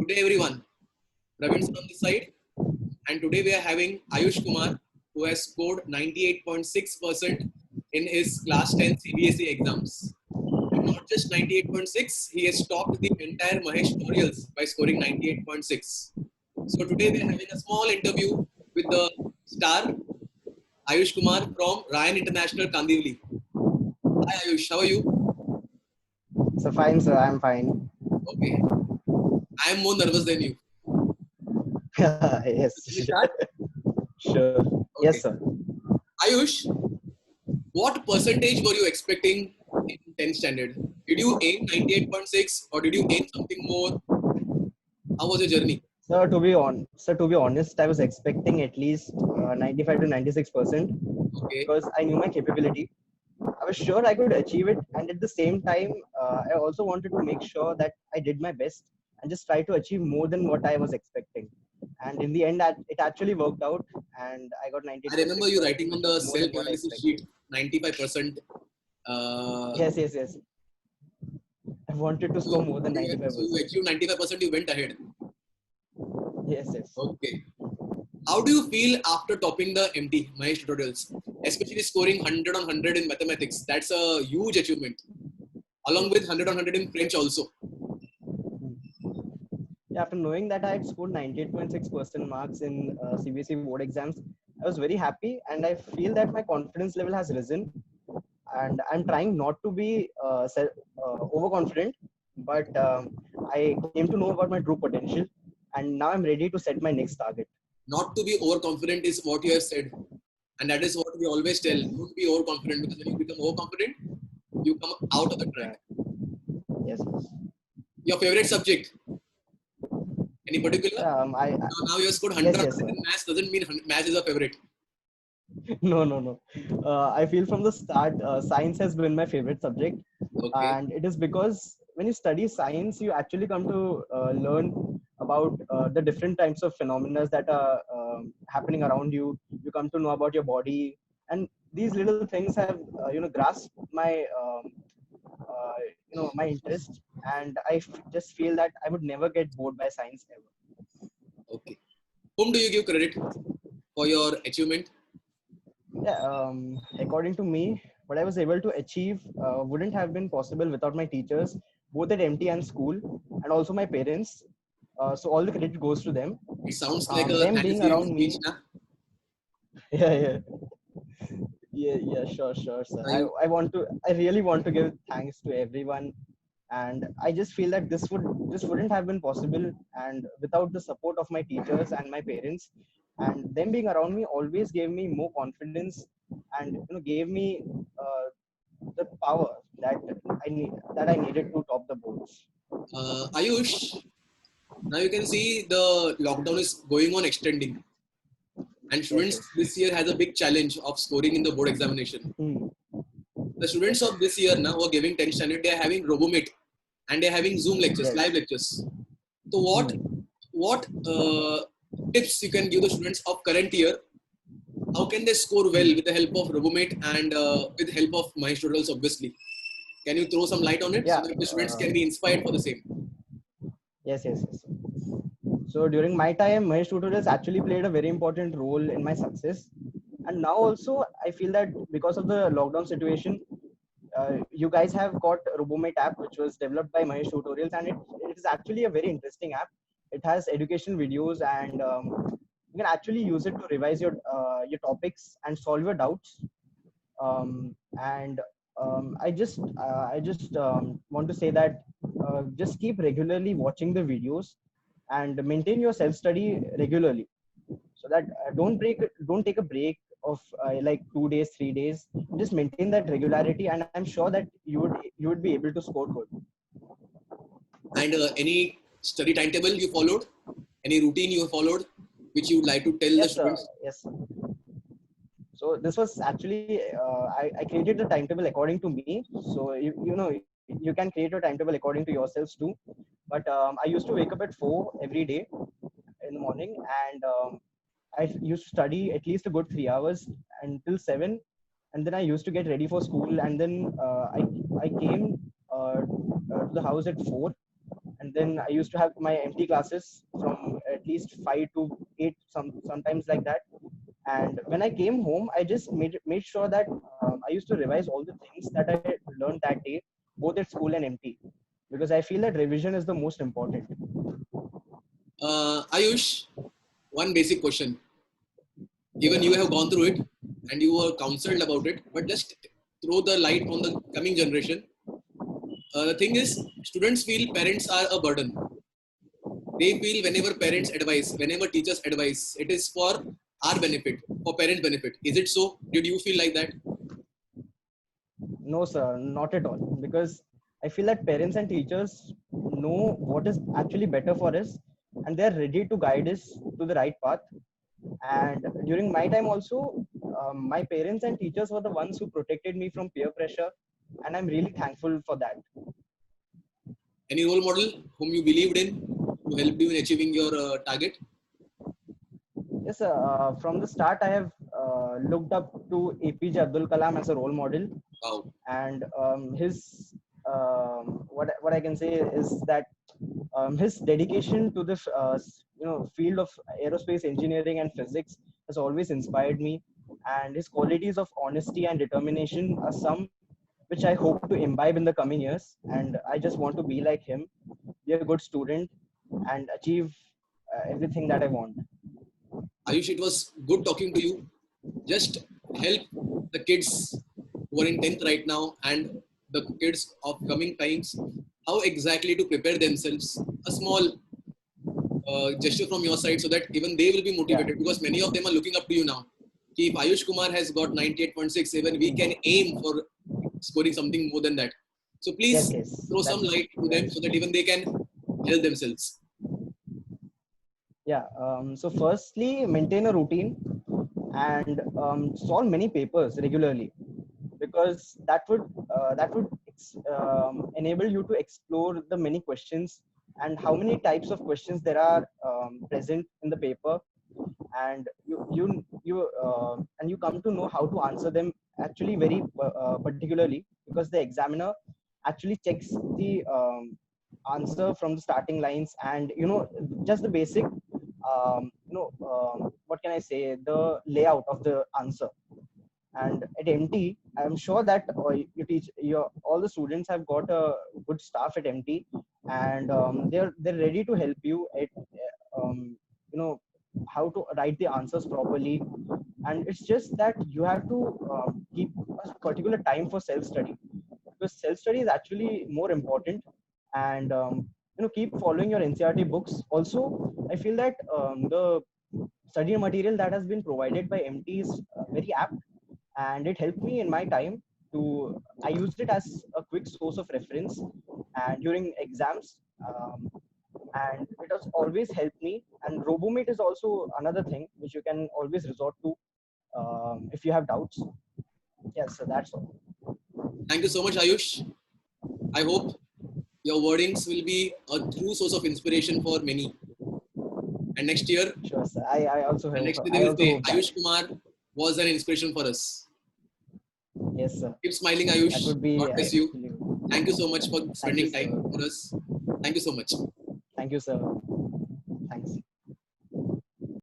Good day, everyone. Praveen sir on this side, and today we are having Ayush Kumar, who has scored 98.6% in his class 10 CBSE exams. And not just 98.6, he has topped the entire Mahesh tutorials by scoring 98.6. So today we are having a small interview with the star Ayush Kumar from Ryan International Kandivali. Hi Ayush, how are you? So fine, sir. I'm fine. Okay, I am more nervous than you. Yes, Can we start? sure. Yes, Okay. sir. Ayush, what percentage were you expecting in 10th standard? Did you aim 98.6 or did you aim something more? How was your journey? To be honest, I was expecting at least 95 to 96% Okay. because I knew my capability. I was sure I could achieve it, and at the same time, I also wanted to make sure that I did my best and just try to achieve more than what I was expecting. And in the end, it actually worked out, and I got I remember you 98.6%, writing on which the was more than what I self-analysis expected. sheet 95%. Yes, yes, yes. I wanted to So, score more than so you 95%. achieved 95%, you went ahead. Yes, yes. Okay. How do you feel after topping the MT, Mahesh tutorials? Especially scoring 100 on 100 in mathematics. That's a huge achievement. Along with Yes. 100 on 100 in French also. Yeah, after knowing that I had scored 98.6% marks in CBSE board exams, I was very happy, and I feel that my confidence level has risen. And I'm trying not to be overconfident, but I came to know about my true potential, and now I'm ready to set my next target. Not to be overconfident is what you have said. And that is what we always tell. Yes. Don't be overconfident because when you become overconfident, you come out of the track. Yeah. Yes. Yes. Your favorite subject? Any particular? Now you have scored 100 Yes, yes, sir. in maths doesn't mean maths is a favorite. No, no, no. I feel from the start, science has been my favorite subject, Okay. and it is because when you study science, you actually come to learn about the different types of phenomena that are happening around you. You come to know about your body, and these little things have grasped uh, my interest, and just feel that I would never get bored by science ever. Okay. Whom do you give credit for your achievement? Yeah, according to me, what I was able to achieve wouldn't have been possible without my teachers, both at MT and school, and also my parents. So all the credit goes to them. It sounds like a Them being Thanksgiving around speech, me, na? yeah, yeah, yeah, sure, sure, sir. You, I really want to give thanks to everyone, and I just feel that this wouldn't have been possible, and without the support of my teachers and my parents, and them being around me always gave me more confidence, and gave me uh, the power that I needed to top the boards. Ayush, now you can see the lockdown is going on extending. And Yes, students yes. this year has a big challenge of scoring in the board examination. Hmm. The Yes, students of this year now who are giving 10th standard, they are having RoboMate and they are having Zoom lectures, live yes. lectures. So Hmm. what tips you can give the students of current year? How can they score well Hmm. with the help of RoboMate and with the help of my tutorials, obviously? Can you throw some light on it so Yeah. that the students can be inspired for the same? Yes, yes, yes. So during my time, Mahesh tutorials actually played a very important role in my success. And now also, I feel that because of the lockdown situation, you guys have got Robomate app, which was developed by Mahesh tutorials, and it is actually a very interesting app. It has education videos, and you can actually use it to revise your topics and solve your doubts. And I just want to say that just keep regularly watching the videos and maintain your self study regularly, so that don't take a break of like 2 days 3 days. Just maintain that regularity, and I'm sure that you would be able to score good. And any study timetable you followed? Any routine you followed which you would like to tell the Yes, students? yes. So this was actually I created the timetable according to me. So you can create your timetable according to yourselves too. But I used to wake up at 4 every day in the morning, and I used to study at least a good 3 hours until 7, and then I used to get ready for school, and then I came to the house at 4, and then I used to have my empty classes from at least 5 to 8, sometimes like that. And when I came home, I just made sure that I used to revise all the things that I learned that day, both at school and empty, because I feel that revision is the most important. Ayush, one basic question. Even you have gone through it and you were counseled about it, but just throw the light on the coming generation. The thing is, students feel parents are a burden. They feel whenever parents advise, whenever teachers advise, it is for our benefit, for parents' benefit. Is it so? Did you feel like that? No, sir, not at all. Because I feel that parents and teachers know what is actually better for us, and they're ready to guide us to the right path. And during my time also, my parents and teachers were the ones who protected me from peer pressure, and I'm really thankful for that. Any role model whom you believed in who helped you in achieving your target? Yes, sir. From the start, I have looked up to APJ Abdul Kalam as a role model, Wow. and his what I can say is that his dedication to the field of aerospace engineering and physics has always inspired me, and his qualities of honesty and determination are some which I hope to imbibe in the coming years. And I just want to be like him, be a good student, and achieve everything that I want. Ayush, it was good talking to you. Just help the kids who are in 10th right now and the kids of coming times how exactly to prepare themselves. A small gesture from your side so that even they will be Yeah. motivated because many of them are looking up to you now. If Ayush Kumar has got 98.6, even we can aim for scoring something more than that. So Yes, please yes. throw some light to That them is so that true. even they can help themselves. Yeah. So firstly, maintain a routine and solve many papers regularly, because that would enable you to explore the many questions and how many types of questions there are present in the paper, and you come to know how to answer them actually very particularly, because the examiner actually checks the answer from the starting lines, and just the basic what can I say, the layout of the answer. And at MT, I'm sure that you teach your all the students have got a good staff at MT, and they're ready to help you at you know how to write the answers properly. And it's just that you have to keep a particular time for self study, because self study is actually more important. And keep following your NCRT books. Also, I feel that the study material that has been provided by MT is very apt, and it helped me in my time to I used it as a quick source of reference and during exams. And it has always helped me. And Robomate is also another thing which you can always resort to if you have doubts. Yes, so that's all. Thank you so much, Ayush. I hope your wordings will be a true source of inspiration for many. And next year, Sure, sir. I they will also say hope that. Ayush Kumar was an inspiration for us. Yes, sir. Keep smiling, That Ayush. would be God bless you. actually. Thank you so much for Thank you, spending sir. time for us. Thank you so much. Thank you, sir. Thanks.